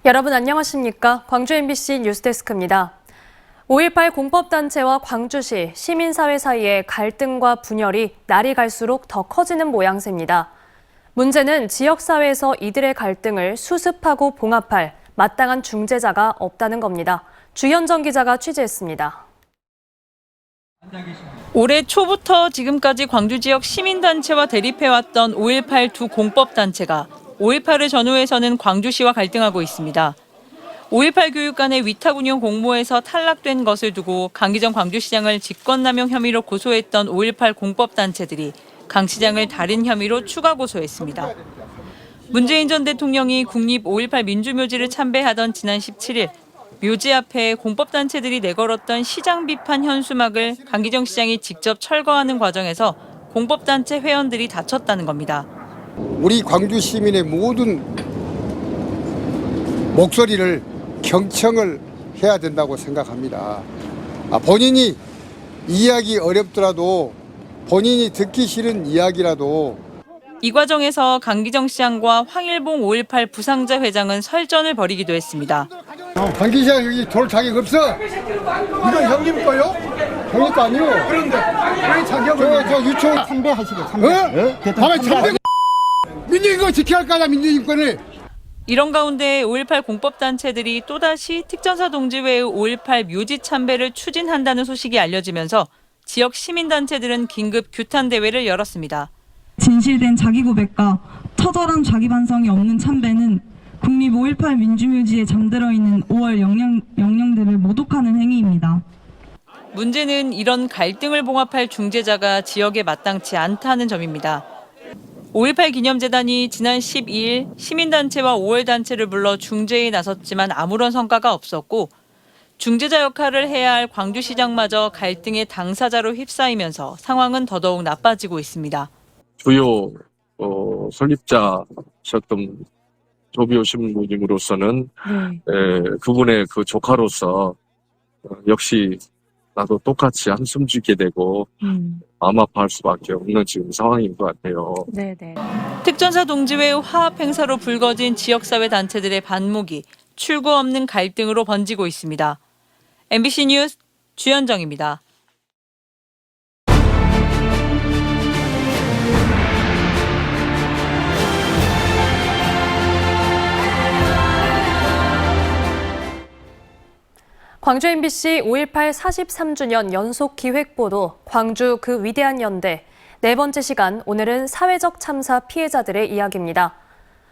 여러분 안녕하십니까? 광주 MBC 뉴스데스크입니다. 5.18 공법단체와 광주시, 시민사회 사이의 갈등과 분열이 날이 갈수록 더 커지는 모양새입니다. 문제는 지역사회에서 이들의 갈등을 수습하고 봉합할 마땅한 중재자가 없다는 겁니다. 주현정 기자가 취재했습니다. 올해 초부터 지금까지 광주 지역 시민단체와 대립해왔던 5.18 두 공법단체가 5.18을 전후해서는 광주시와 갈등하고 있습니다. 5.18 교육관의 위탁운영 공모에서 탈락된 것을 두고 강기정 광주시장을 직권남용 혐의로 고소했던 5.18 공법단체들이 강 시장을 다른 혐의로 추가 고소했습니다. 문재인 전 대통령이 국립 5.18 민주묘지를 참배하던 지난 17일 묘지 앞에 공법단체들이 내걸었던 시장 비판 현수막을 강기정 시장이 직접 철거하는 과정에서 공법단체 회원들이 다쳤다는 겁니다. 우리 광주 시민의 모든 목소리를 경청을 해야 된다고 생각합니다. 본인이 이해하기 어렵더라도 본인이 듣기 싫은 이야기라도 이 과정에서 강기정 시장과 황일봉 5.18 부상자 회장은 설전을 벌이기도 했습니다. 강 기자 여기 돌 자격 없어. 이건 형님 거요? 형님 거 아니요. 그런데 왜 자격을 저 유총 참배하시고 참배. 밤에 참배. 민주인권 지켜야 할 거다 민주인권을. 이런 가운데 5.18 공법단체들이 또다시 특전사 동지회의 5.18 묘지 참배를 추진한다는 소식이 알려지면서 지역 시민단체들은 긴급 규탄대회를 열었습니다. 진실된 자기 고백과 처절한 자기 반성이 없는 참배는 국립 5.18 민주묘지에 잠들어 있는 5월 영령들을 모독하는 행위입니다. 문제는 이런 갈등을 봉합할 중재자가 지역에 마땅치 않다는 점입니다. 5.18 기념재단이 지난 12일 시민단체와 5.18단체를 불러 중재에 나섰지만 아무런 성과가 없었고 중재자 역할을 해야 할 광주시장마저 갈등의 당사자로 휩싸이면서 상황은 더더욱 나빠지고 있습니다. 주요 설립자셨던 조비오 신부님으로서는 그분의 그 조카로서 역시 나도 똑같이 한숨 쉬게 되고 마음 아파할 수밖에 없는 지금 상황인 것 같아요. 네네. 특전사 동지회 화합 행사로 불거진 지역사회 단체들의 반목이 출구 없는 갈등으로 번지고 있습니다. MBC 뉴스 주현정입니다. 광주 MBC 5.18 43주년 연속 기획보도 광주 그 위대한 연대 네 번째 시간, 오늘은 사회적 참사 피해자들의 이야기입니다.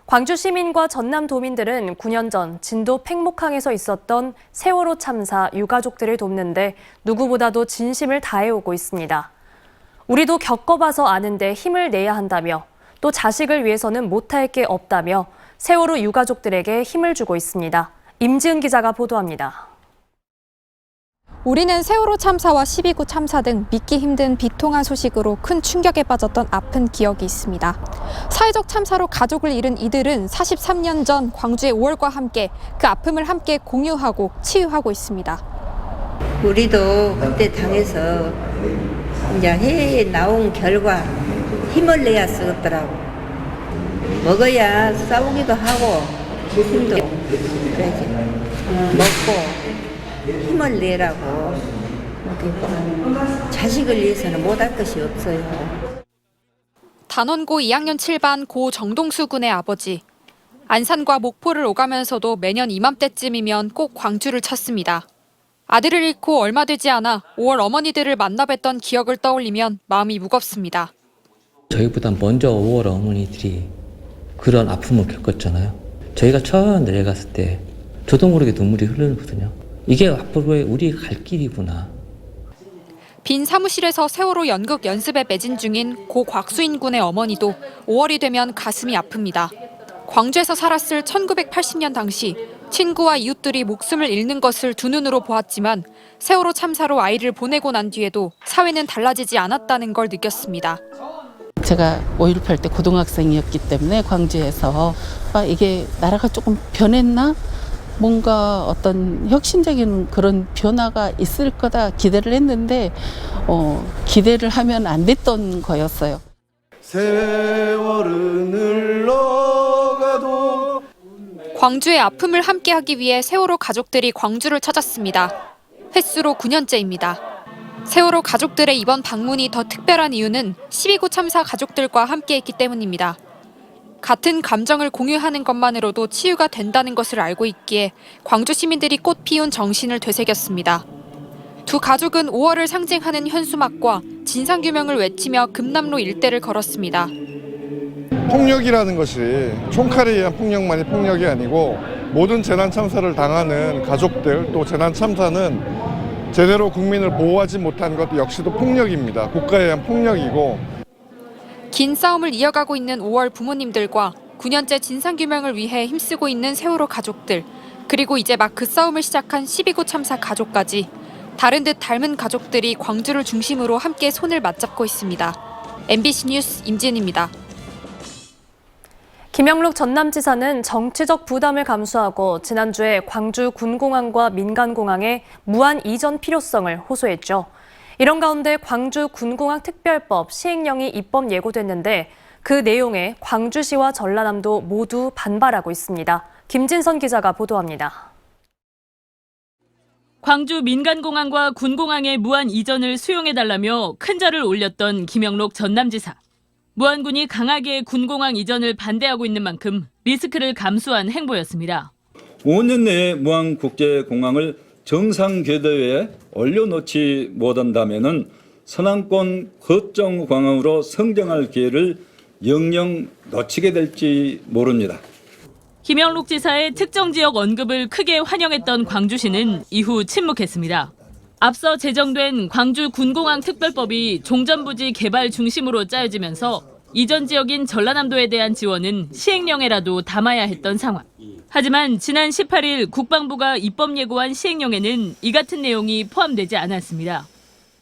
광주 시민과 전남 도민들은 9년 전 진도 팽목항에서 있었던 세월호 참사 유가족들을 돕는데 누구보다도 진심을 다해오고 있습니다. 우리도 겪어봐서 아는데 힘을 내야 한다며 또 자식을 위해서는 못할 게 없다며 세월호 유가족들에게 힘을 주고 있습니다. 임지은 기자가 보도합니다. 우리는 세월호 참사와 12구 참사 등 믿기 힘든 비통한 소식으로 큰 충격에 빠졌던 아픈 기억이 있습니다. 사회적 참사로 가족을 잃은 이들은 43년 전 광주의 5월과 함께 그 아픔을 함께 공유하고 치유하고 있습니다. 우리도 그때 당해서 이제 해에 나온 결과 힘을 내야 쓰겠더라고. 먹어야 싸우기도 하고 힘도 그래야지. 먹고 힘을 내라고. 자식을 위해서는 못할 것이 없어요. 단원고 2학년 7반 고 정동수 군의 아버지. 안산과 목포를 오가면서도 매년 이맘때쯤이면 꼭 광주를 찾습니다. 아들을 잃고 얼마 되지 않아 5월 어머니들을 만나 뵀던 기억을 떠올리면 마음이 무겁습니다. 저희보다 먼저 5월 어머니들이 그런 아픔을 겪었잖아요. 저희가 처음 내려갔을 때 저도 모르게 눈물이 흐르거든요. 이게 앞으로의 우리 갈 길이구나. 빈 사무실에서 세월호 연극 연습에 매진 중인 고 곽수인 군의 어머니도 5월이 되면 가슴이 아픕니다. 광주에서 살았을 1980년 당시 친구와 이웃들이 목숨을 잃는 것을 두 눈으로 보았지만 세월호 참사로 아이를 보내고 난 뒤에도 사회는 달라지지 않았다는 걸 느꼈습니다. 제가 5.18 때 고등학생이었기 때문에 광주에서 이게 나라가 조금 변했나? 뭔가 어떤 혁신적인 그런 변화가 있을 거다 기대를 했는데 기대를 하면 안 됐던 거였어요. 세월은 흘러가도 광주의 아픔을 함께하기 위해 세월호 가족들이 광주를 찾았습니다. 횟수로 9년째입니다. 세월호 가족들의 이번 방문이 더 특별한 이유는 12구 참사 가족들과 함께했기 때문입니다. 같은 감정을 공유하는 것만으로도 치유가 된다는 것을 알고 있기에 광주 시민들이 꽃 피운 정신을 되새겼습니다. 두 가족은 5월을 상징하는 현수막과 진상규명을 외치며 금남로 일대를 걸었습니다. 폭력이라는 것이 총칼에 의한 폭력만이 폭력이 아니고 모든 재난 참사를 당하는 가족들 또 재난 참사는 제대로 국민을 보호하지 못한 것 역시도 폭력입니다. 국가에 의한 폭력이고 긴 싸움을 이어가고 있는 5월 부모님들과 9년째 진상규명을 위해 힘쓰고 있는 세월호 가족들 그리고 이제 막 그 싸움을 시작한 12구 참사 가족까지 다른 듯 닮은 가족들이 광주를 중심으로 함께 손을 맞잡고 있습니다. MBC 뉴스 임지은입니다. 김영록 전남지사는 정치적 부담을 감수하고 지난주에 광주 군공항과 민간공항의 무한 이전 필요성을 호소했죠. 이런 가운데 광주 군공항 특별법 시행령이 입법 예고됐는데 그 내용에 광주시와 전라남도 모두 반발하고 있습니다. 김진선 기자가 보도합니다. 광주 민간공항과 군공항의 무한 이전을 수용해달라며 큰 절을 올렸던 김영록 전남지사. 무안군이 강하게 군공항 이전을 반대하고 있는 만큼 리스크를 감수한 행보였습니다. 5년 내에 무안국제공항을 정상 궤도에 올려놓지 못한다면 서남권 거점 공항으로 성장할 기회를 영영 놓치게 될지 모릅니다. 김영록 지사의 특정 지역 언급을 크게 환영했던 광주시는 이후 침묵했습니다. 앞서 제정된 광주 군공항 특별법이 종전부지 개발 중심으로 짜여지면서 이전 지역인 전라남도에 대한 지원은 시행령에라도 담아야 했던 상황. 하지만 지난 18일 국방부가 입법 예고한 시행령에는 이 같은 내용이 포함되지 않았습니다.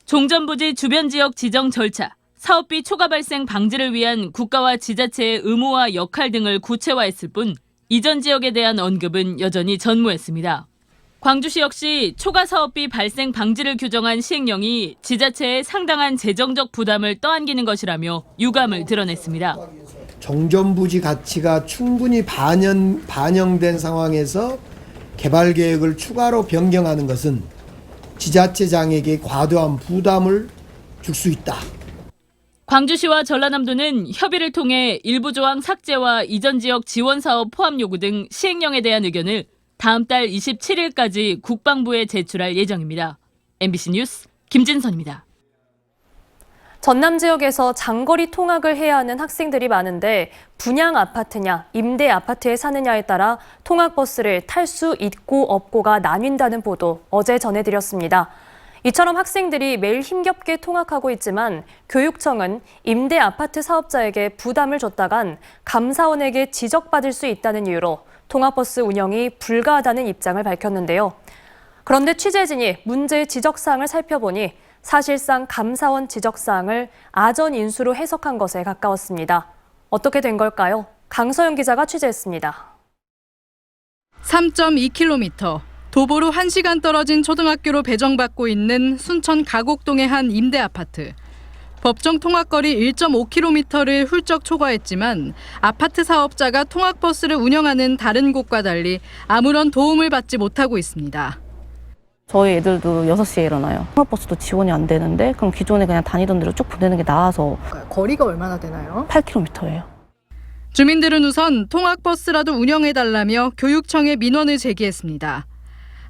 종전부지 주변 지역 지정 절차, 사업비 초과 발생 방지를 위한 국가와 지자체의 의무와 역할 등을 구체화했을 뿐 이전 지역에 대한 언급은 여전히 전무했습니다. 광주시 역시 초과 사업비 발생 방지를 규정한 시행령이 지자체에 상당한 재정적 부담을 떠안기는 것이라며 유감을 드러냈습니다. 종전부지 가치가 충분히 반영된 상황에서 개발 계획을 추가로 변경하는 것은 지자체장에게 과도한 부담을 줄 수 있다. 광주시와 전라남도는 협의를 통해 일부 조항 삭제와 이전 지역 지원 사업 포함 요구 등 시행령에 대한 의견을 다음 달 27일까지 국방부에 제출할 예정입니다. MBC 뉴스 김진선입니다. 전남 지역에서 장거리 통학을 해야 하는 학생들이 많은데 분양 아파트냐 임대 아파트에 사느냐에 따라 통학버스를 탈 수 있고 없고가 나뉜다는 보도 어제 전해드렸습니다. 이처럼 학생들이 매일 힘겹게 통학하고 있지만 교육청은 임대 아파트 사업자에게 부담을 줬다간 감사원에게 지적받을 수 있다는 이유로 통학버스 운영이 불가하다는 입장을 밝혔는데요. 그런데 취재진이 문제의 지적사항을 살펴보니 사실상 감사원 지적사항을 아전 인수로 해석한 것에 가까웠습니다. 어떻게 된 걸까요? 강서영 기자가 취재했습니다. 3.2km, 도보로 1시간 떨어진 초등학교로 배정받고 있는 순천 가곡동의 한 임대 아파트. 법정 통학거리 1.5km를 훌쩍 초과했지만 아파트 사업자가 통학버스를 운영하는 다른 곳과 달리 아무런 도움을 받지 못하고 있습니다. 저희 애들도 6시에 일어나요. 통학버스도 지원이 안 되는데 그럼 기존에 그냥 다니던 대로 쭉 보내는 게 나아서. 거리가 얼마나 되나요? 8km예요. 주민들은 우선 통학버스라도 운영해달라며 교육청에 민원을 제기했습니다.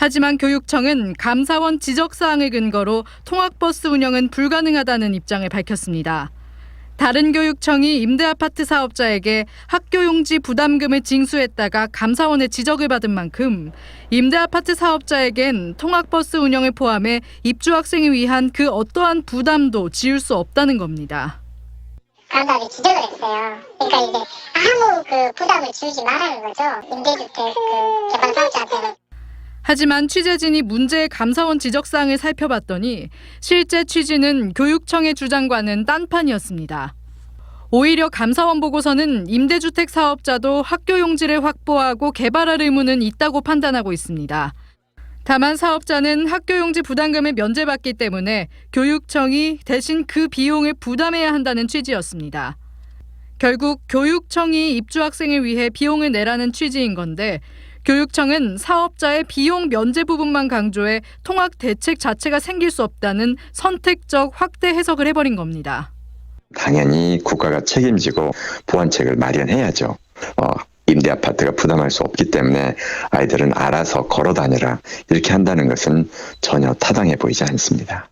하지만 교육청은 감사원 지적사항을 근거로 통학버스 운영은 불가능하다는 입장을 밝혔습니다. 다른 교육청이 임대아파트 사업자에게 학교용지 부담금을 징수했다가 감사원의 지적을 받은 만큼 임대아파트 사업자에겐 통학버스 운영을 포함해 입주학생을 위한 그 어떠한 부담도 지울 수 없다는 겁니다. 감사원이 지적을 했어요. 그러니까 이제 아무 부담을 주지 말라는 거죠. 임대주택 개발 사업자한테는. 하지만 취재진이 문제의 감사원 지적사항을 살펴봤더니 실제 취지는 교육청의 주장과는 딴판이었습니다. 오히려 감사원 보고서는 임대주택 사업자도 학교용지를 확보하고 개발할 의무는 있다고 판단하고 있습니다. 다만 사업자는 학교용지 부담금을 면제받기 때문에 교육청이 대신 그 비용을 부담해야 한다는 취지였습니다. 결국 교육청이 입주 학생을 위해 비용을 내라는 취지인 건데 교육청은 사업자의 비용 면제 부분만 강조해 통학 대책 자체가 생길 수 없다는 선택적 확대 해석을 해버린 겁니다. 당연히 국가가 책임지고 보완책을 마련해야죠. 임대 아파트가 부담할 수 없기 때문에 아이들은 알아서 걸어 다녀라 이렇게 한다는 것은 전혀 타당해 보이지 않습니다.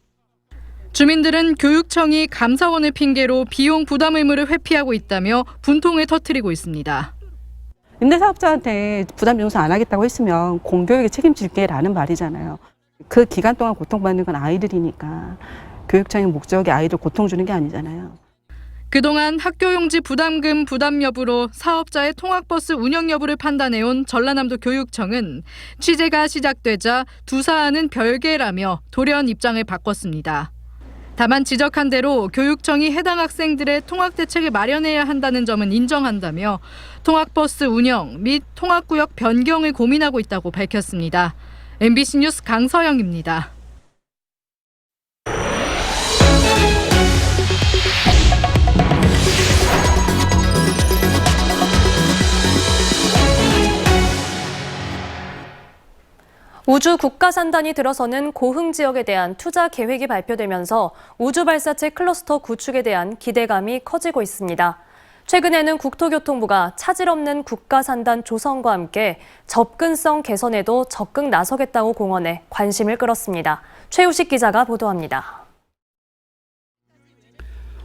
주민들은 교육청이 감사원을 핑계로 비용 부담 의무를 회피하고 있다며 분통을 터뜨리고 있습니다. 임대사업자한테 부담 용서 안 하겠다고 했으면 공교육에 책임질게라는 말이잖아요. 그 기간 동안 고통받는 건 아이들이니까 교육청의 목적이 아이들 고통 주는 게 아니잖아요. 그동안 학교용지 부담금 부담 여부로 사업자의 통학버스 운영 여부를 판단해온 전라남도 교육청은 취재가 시작되자 두 사안은 별개라며 돌연 입장을 바꿨습니다. 다만 지적한 대로 교육청이 해당 학생들의 통학 대책을 마련해야 한다는 점은 인정한다며 통학버스 운영 및 통학구역 변경을 고민하고 있다고 밝혔습니다. MBC 뉴스 강서영입니다. 우주 국가산단이 들어서는 고흥 지역에 대한 투자 계획이 발표되면서 우주발사체 클러스터 구축에 대한 기대감이 커지고 있습니다. 최근에는 국토교통부가 차질 없는 국가산단 조성과 함께 접근성 개선에도 적극 나서겠다고 공언해 관심을 끌었습니다. 최우식 기자가 보도합니다.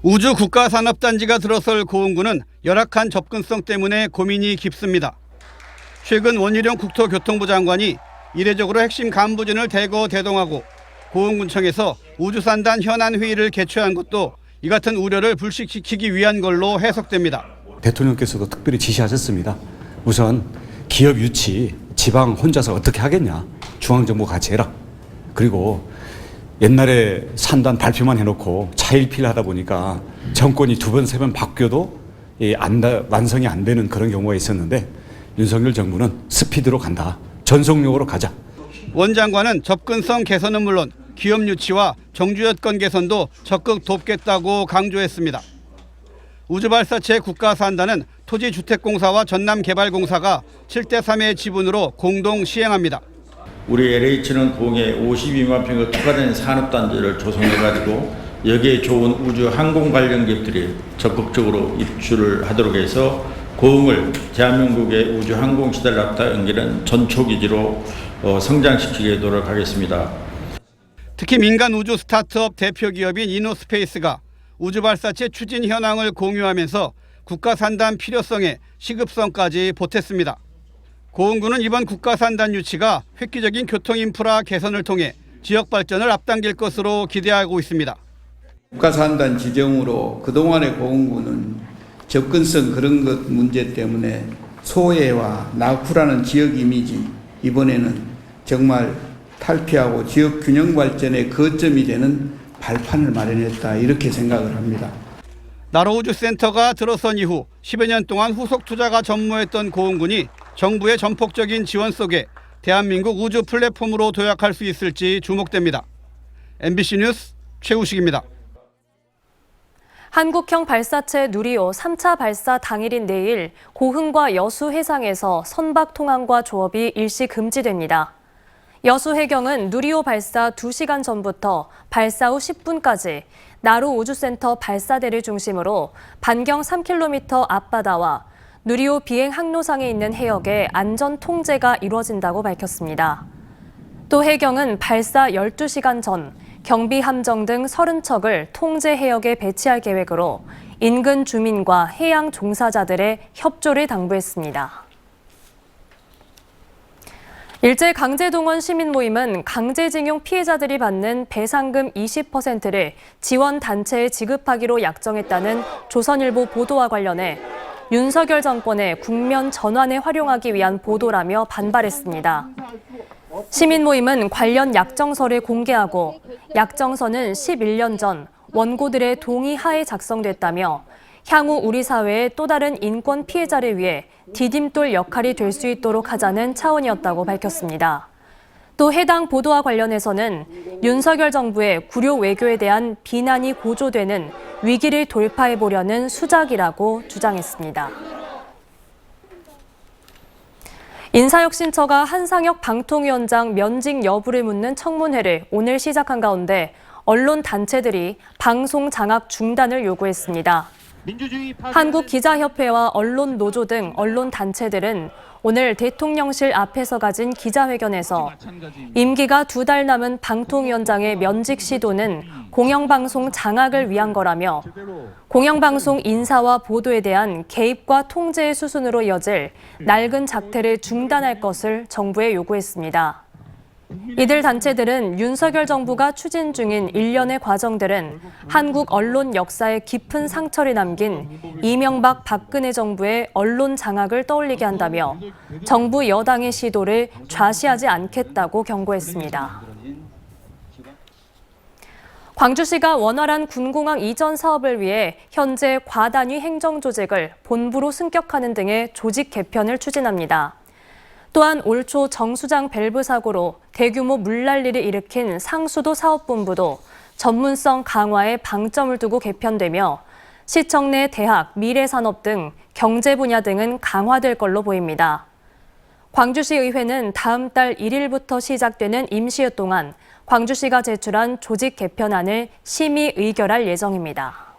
우주 국가산업단지가 들어설 고흥군은 열악한 접근성 때문에 고민이 깊습니다. 최근 원희룡 국토교통부 장관이 이례적으로 핵심 간부진을 대거 대동하고 고흥군청에서 우주산단 현안 회의를 개최한 것도 이 같은 우려를 불식시키기 위한 걸로 해석됩니다. 대통령께서도 특별히 지시하셨습니다. 우선 기업 유치 지방 혼자서 어떻게 하겠냐. 중앙정부가 같이 해라. 그리고 옛날에 산단 발표만 해놓고 차일피일하다 보니까 정권이 2번, 3번 바뀌어도 완성이 안 되는 그런 경우가 있었는데 윤석열 정부는 스피드로 간다. 전속력으로 가자. 원 장관은 접근성 개선은 물론 기업 유치와 정주 여건 개선도 적극 돕겠다고 강조했습니다. 우주발사체 국가산단은 토지주택공사와 전남개발공사가 7대3의 지분으로 공동 시행합니다. 우리 LH는 고흥에 52만 평을 특화된 산업단지를 조성해가지고 여기에 좋은 우주 항공 관련 기업들이 적극적으로 입주를 하도록 해서 고흥을 대한민국의 우주 항공 시대를 앞다 연결한 전초기지로 성장시키게 노력하겠습니다. 특히 민간 우주 스타트업 대표 기업인 이노스페이스가 우주발사체 추진 현황을 공유하면서 국가산단 필요성에 시급성까지 보탰습니다. 고흥군은 이번 국가산단 유치가 획기적인 교통인프라 개선을 통해 지역 발전을 앞당길 것으로 기대하고 있습니다. 국가산단 지정으로 그동안의 고흥군은 접근성 그런 것 문제 때문에 소외와 낙후라는 지역 이미지 이번에는 정말 탈피하고 지역 균형 발전의 거점이 되는 발판을 마련했다 이렇게 생각을 합니다. 나로우주센터가 들어선 이후 10여 년 동안 후속 투자가 전무했던 고흥군이 정부의 전폭적인 지원 속에 대한민국 우주 플랫폼으로 도약할 수 있을지 주목됩니다. MBC 뉴스 최우식입니다. 한국형 발사체 누리호 3차 발사 당일인 내일 고흥과 여수 해상에서 선박 통항과 조업이 일시 금지됩니다. 여수 해경은 누리호 발사 2시간 전부터 발사 후 10분까지 나로 우주센터 발사대를 중심으로 반경 3km 앞바다와 누리호 비행 항로상에 있는 해역의 안전 통제가 이루어진다고 밝혔습니다. 또 해경은 발사 12시간 전 경비 함정 등 30척을 통제 해역에 배치할 계획으로 인근 주민과 해양 종사자들의 협조를 당부했습니다. 일제강제동원 시민 모임은 강제징용 피해자들이 받는 배상금 20%를 지원 단체에 지급하기로 약정했다는 조선일보 보도와 관련해 윤석열 정권의 국면 전환에 활용하기 위한 보도라며 반발했습니다. 시민 모임은 관련 약정서를 공개하고 약정서는 11년 전 원고들의 동의 하에 작성됐다며 향후 우리 사회의 또 다른 인권 피해자를 위해 디딤돌 역할이 될 수 있도록 하자는 차원이었다고 밝혔습니다. 또 해당 보도와 관련해서는 윤석열 정부의 구려 외교에 대한 비난이 고조되는 위기를 돌파해보려는 수작이라고 주장했습니다. 인사혁신처가 한상혁 방통위원장 면직 여부를 묻는 청문회를 오늘 시작한 가운데 언론 단체들이 방송 장악 중단을 요구했습니다. 한국기자협회와 언론노조 등 언론 단체들은 오늘 대통령실 앞에서 가진 기자회견에서 임기가 2달 남은 방통위원장의 면직 시도는 공영방송 장악을 위한 거라며 공영방송 인사와 보도에 대한 개입과 통제의 수순으로 이어질 낡은 작태를 중단할 것을 정부에 요구했습니다. 이들 단체들은 윤석열 정부가 추진 중인 일련의 과정들은 한국 언론 역사에 깊은 상처를 남긴 이명박 박근혜 정부의 언론 장악을 떠올리게 한다며 정부 여당의 시도를 좌시하지 않겠다고 경고했습니다. 광주시가 원활한 군공항 이전 사업을 위해 현재 과단위 행정조직을 본부로 승격하는 등의 조직 개편을 추진합니다. 또한 올 초 정수장 밸브 사고로 대규모 물난리를 일으킨 상수도 사업본부도 전문성 강화에 방점을 두고 개편되며 시청 내 대학, 미래산업 등 경제 분야 등은 강화될 걸로 보입니다. 광주시 의회는 다음 달 1일부터 시작되는 임시회 동안 광주시가 제출한 조직 개편안을 심의 의결할 예정입니다.